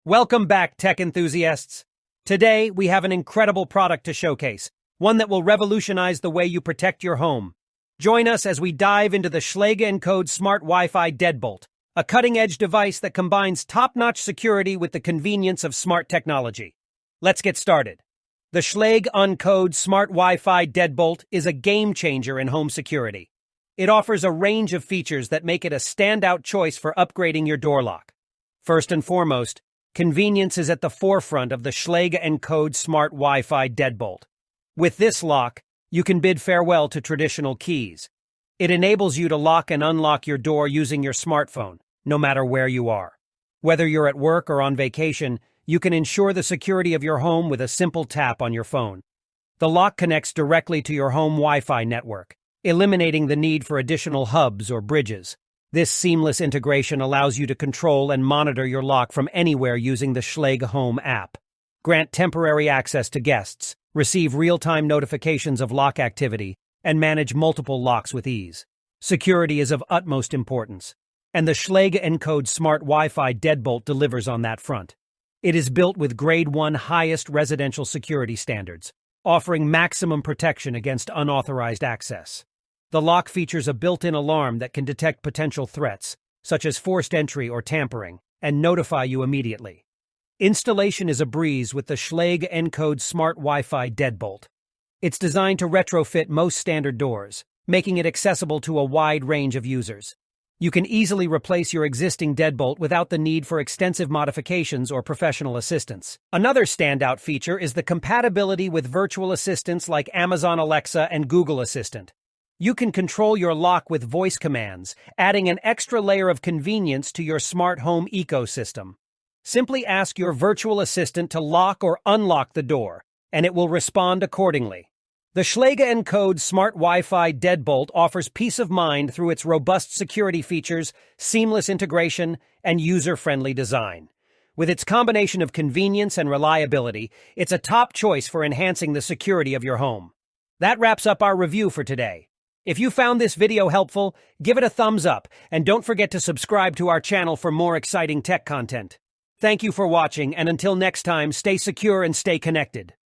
Welcome back, tech enthusiasts. Today, we have an incredible product to showcase, one that will revolutionize the way you protect your home. Join us as we dive into the Schlage Encode Smart Wi-Fi Deadbolt, a cutting-edge device that combines top-notch security with the convenience of smart technology. Let's get started. The Schlage Encode Smart Wi-Fi Deadbolt is a game-changer in home security. It offers a range of features that make it a standout choice for upgrading your door lock. First and foremost, convenience is at the forefront of the Schlage Encode Smart Wi-Fi Deadbolt. With this lock, you can bid farewell to traditional keys. It enables you to lock and unlock your door using your smartphone, no matter where you are. Whether you're at work or on vacation, you can ensure the security of your home with a simple tap on your phone. The lock connects directly to your home Wi-Fi network, eliminating the need for additional hubs or bridges. This seamless integration allows you to control and monitor your lock from anywhere using the Schlage Home app. Grant temporary access to guests, receive real-time notifications of lock activity, and manage multiple locks with ease. Security is of utmost importance, and the Schlage Encode Smart Wi-Fi Deadbolt delivers on that front. It is built with Grade 1 highest residential security standards, offering maximum protection against unauthorized access. The lock features a built-in alarm that can detect potential threats, such as forced entry or tampering, and notify you immediately. Installation is a breeze with the Schlage Encode Smart Wi-Fi Deadbolt. It's designed to retrofit most standard doors, making it accessible to a wide range of users. You can easily replace your existing deadbolt without the need for extensive modifications or professional assistance. Another standout feature is the compatibility with virtual assistants like Amazon Alexa and Google Assistant. You can control your lock with voice commands, adding an extra layer of convenience to your smart home ecosystem. Simply ask your virtual assistant to lock or unlock the door, and it will respond accordingly. The Schlage Encode Smart Wi-Fi Deadbolt offers peace of mind through its robust security features, seamless integration, and user-friendly design. With its combination of convenience and reliability, it's a top choice for enhancing the security of your home. That wraps up our review for today. If you found this video helpful, give it a thumbs up, and don't forget to subscribe to our channel for more exciting tech content. Thank you for watching, and until next time, stay secure and stay connected.